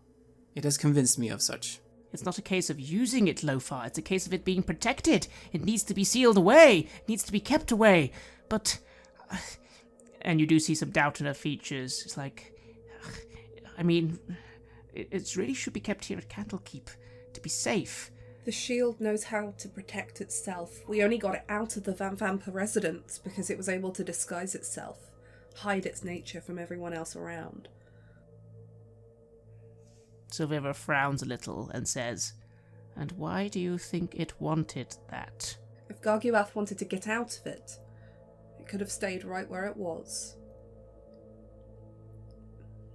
It has convinced me of such. It's not a case of using it, Lofar. It's a case of it being protected. It needs to be sealed away. It needs to be kept away. But... And you do see some doubt in her features. It's like... I mean... It really should be kept here at Candlekeep to be safe. The shield knows how to protect itself. We only got it out of the Van Vampa residence because it was able to disguise itself, hide its nature from everyone else around. Silvera frowns a little and says, and why do you think it wanted that? If Garguath wanted to get out of it, it could have stayed right where it was.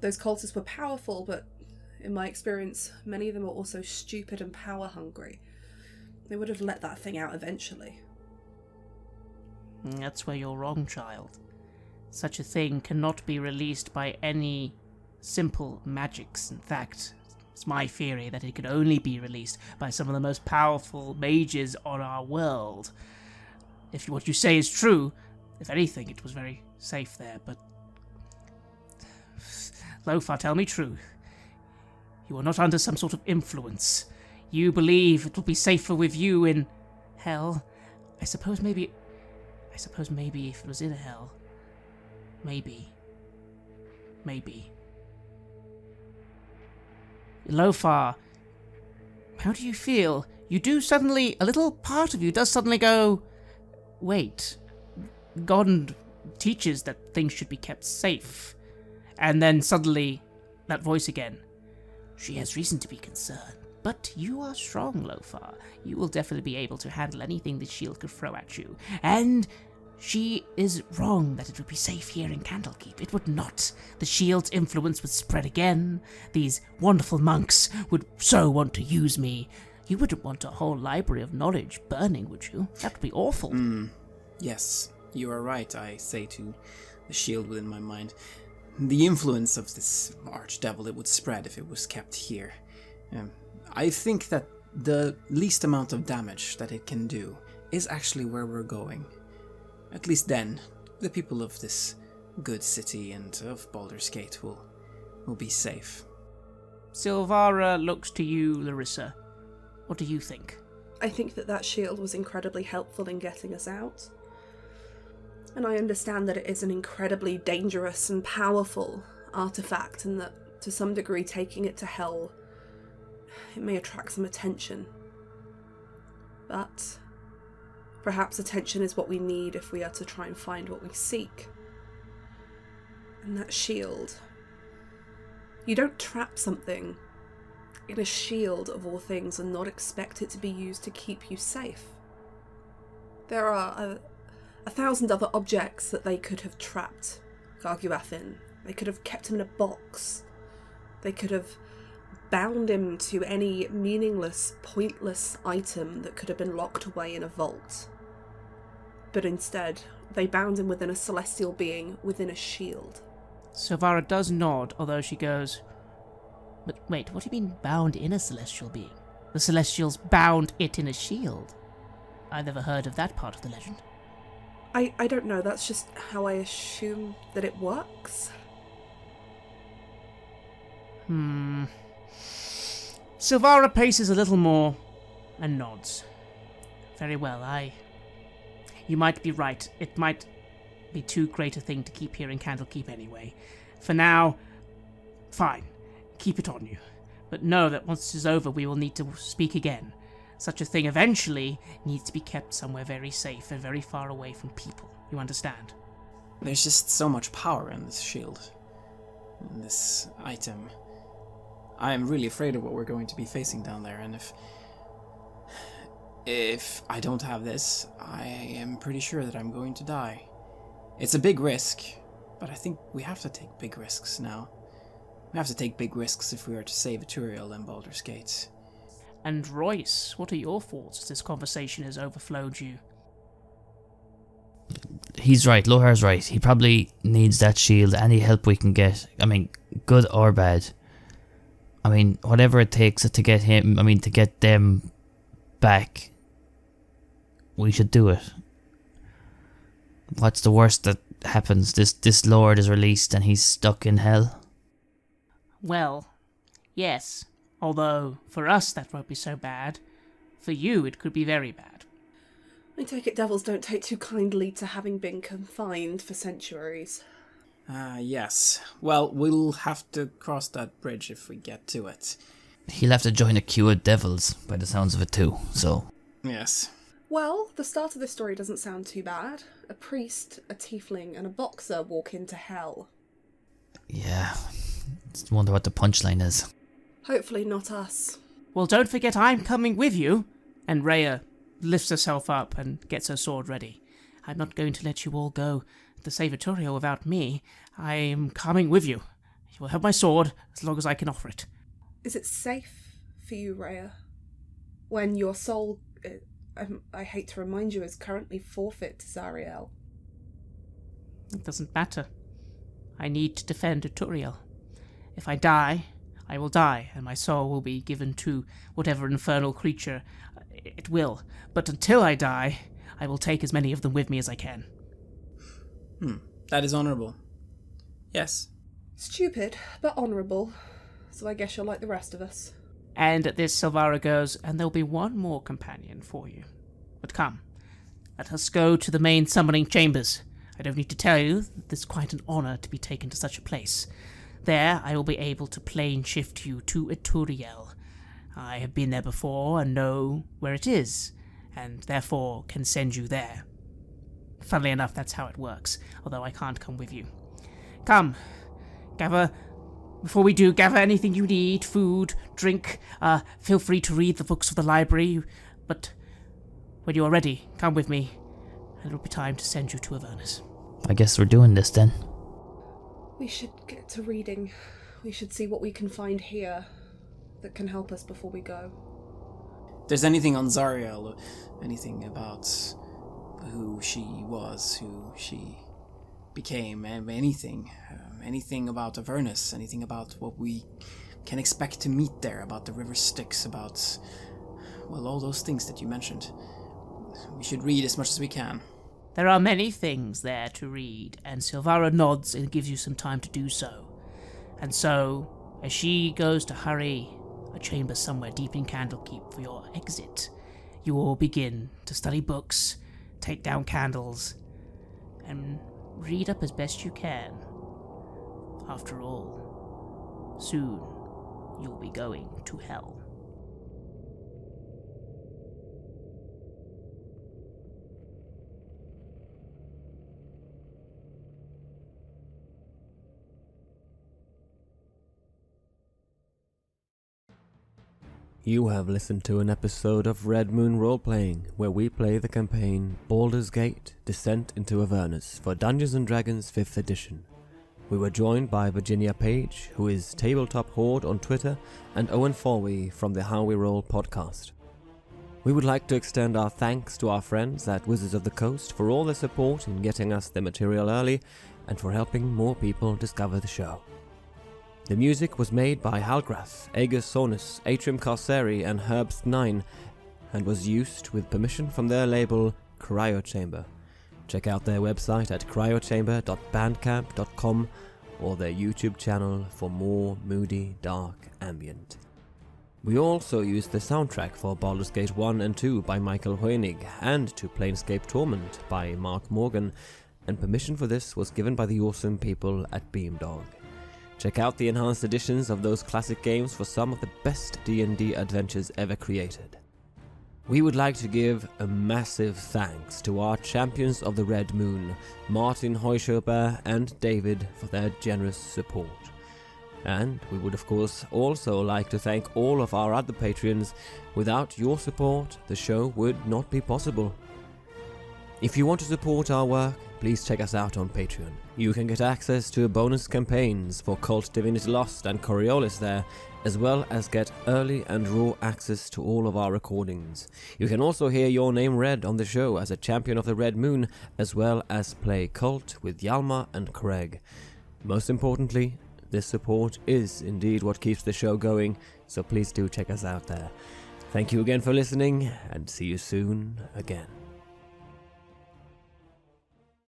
Those cultists were powerful, but in my experience, many of them were also stupid and power-hungry. They would have let that thing out eventually. That's where you're wrong, child. Such a thing cannot be released by any simple magics. In fact, it's my theory that it could only be released by some of the most powerful mages on our world. If what you say is true, if anything, it was very safe there, but... Lofar, tell me true. You are not under some sort of influence. You believe it will be safer with you in hell. I suppose maybe if it was in hell. Maybe. Lofar, how do you feel? You do suddenly, a little part of you does suddenly go, wait, God teaches that things should be kept safe. And then suddenly, that voice again. She has reason to be concerned, but you are strong, Lofar. You will definitely be able to handle anything the shield could throw at you. And she is wrong that it would be safe here in Candlekeep. It would not. The shield's influence would spread again. These wonderful monks would so want to use me. You wouldn't want a whole library of knowledge burning, would you? That would be awful. Yes, you are right, I say to the shield within my mind. The influence of this archdevil, it would spread if it was kept here. I think that the least amount of damage that it can do is actually where we're going. At least then, the people of this good city and of Baldur's Gate will be safe. Silvara looks to you, Larissa. What do you think? I think that shield was incredibly helpful in getting us out. And I understand that it is an incredibly dangerous and powerful artifact, and that to some degree taking it to hell, it may attract some attention. But perhaps attention is what we need if we are to try and find what we seek. And that shield. You don't trap something in a shield of all things and not expect it to be used to keep you safe. There are a thousand other objects that they could have trapped Garguath in. They could have kept him in a box. They could have bound him to any meaningless, pointless item that could have been locked away in a vault. But instead, they bound him within a celestial being, within a shield. Silvara does nod, although she goes, "But wait, what do you mean bound in a celestial being? The celestials bound it in a shield? I never heard of that part of the legend." I don't know, that's just how I assume that it works. Silvara paces a little more and nods. Very well, You might be right. It might be too great a thing to keep here in Candlekeep anyway. For now, fine. Keep it on you. But know that once this is over, we will need to speak again. Such a thing eventually needs to be kept somewhere very safe and very far away from people. You understand? There's just so much power in this shield, in this item. I am really afraid of what we're going to be facing down there, and if I don't have this, I am pretty sure that I'm going to die. It's a big risk, but I think we have to take big risks now. We have to take big risks if we are to save Eturiel and Baldur's Gate. And Royce, what are your thoughts as this conversation has overflowed you? He's right, Lohar's right. He probably needs that shield, any help we can get. I mean, good or bad. I mean, whatever it takes to get him, to get them back, we should do it. What's the worst that happens? This lord is released and he's stuck in hell? Well, yes. Although, for us that won't be so bad. For you, it could be very bad. I take it devils don't take too kindly to having been confined for centuries. Yes. Well, we'll have to cross that bridge if we get to it. He'll have to join a queue of devils, by the sounds of it too, so... Yes. Well, the start of this story doesn't sound too bad. A priest, a tiefling, and a boxer walk into hell. Yeah. I wonder what the punchline is. Hopefully not us. Well, don't forget I'm coming with you. And Rhea lifts herself up and gets her sword ready. I'm not going to let you all go to save Eturiel without me. I am coming with you. You will have my sword as long as I can offer it. Is it safe for you, Rhea? When your soul, I hate to remind you, is currently forfeit to Zariel. It doesn't matter. I need to defend Eturiel. If I die, I will die, and my soul will be given to whatever infernal creature it will. But until I die, I will take as many of them with me as I can. That is honourable. Yes. Stupid, but honourable. So I guess you're like the rest of us. And at this, Silvara goes, and there'll be one more companion for you. But come, let us go to the main summoning chambers. I don't need to tell you that it's quite an honour to be taken to such a place. There, I will be able to plane shift you to Eturiel. I have been there before and know where it is, and therefore can send you there. Funnily enough, that's how it works, although I can't come with you. Come, before we do, gather anything you need, food, drink. Feel free to read the books of the library, but when you are ready, come with me, and it'll be time to send you to Avernus. I guess we're doing this then. We should get to reading. We should see what we can find here that can help us before we go. If there's anything on Zariel, anything about who she was, who she became, anything about Avernus, anything about what we can expect to meet there, about the river Styx, about, well, all those things that you mentioned. We should read as much as we can. There are many things there to read, and Silvara nods and gives you some time to do so. And so, as she goes to hurry a chamber somewhere deep in Candlekeep for your exit, you all begin to study books, take down candles, and read up as best you can. After all, soon you'll be going to hell. You have listened to an episode of Red Moon Roleplaying, where we play the campaign Baldur's Gate Descent into Avernus for Dungeons & Dragons 5th edition. We were joined by Virginia Page, who is Tabletop Horde on Twitter, and Owen Fáilbhe from the How We Roll podcast. We would like to extend our thanks to our friends at Wizards of the Coast for all their support in getting us the material early and for helping more people discover the show. The music was made by Halgrath, Aegis Sonus, Atrium Carceri and Herbst9 and was used with permission from their label Cryochamber. Check out their website at cryochamber.bandcamp.com or their YouTube channel for more moody, dark ambient. We also used the soundtrack for Baldur's Gate 1 and 2 by Michael Hoenig and to Planescape Torment by Mark Morgan, and permission for this was given by the awesome people at Beamdog. Check out the enhanced editions of those classic games for some of the best D&D adventures ever created. We would like to give a massive thanks to our champions of the Red Moon, Martin Heuschober and David, for their generous support. And we would of course also like to thank all of our other patrons. Without your support, the show would not be possible. If you want to support our work, please check us out on Patreon. You can get access to bonus campaigns for Cult Divinity Lost and Coriolis there, as well as get early and raw access to all of our recordings. You can also hear your name read on the show as a champion of the Red Moon, as well as play Cult with Yalma and Craig. Most importantly, this support is indeed what keeps the show going, so please do check us out there. Thank you again for listening, and see you soon again.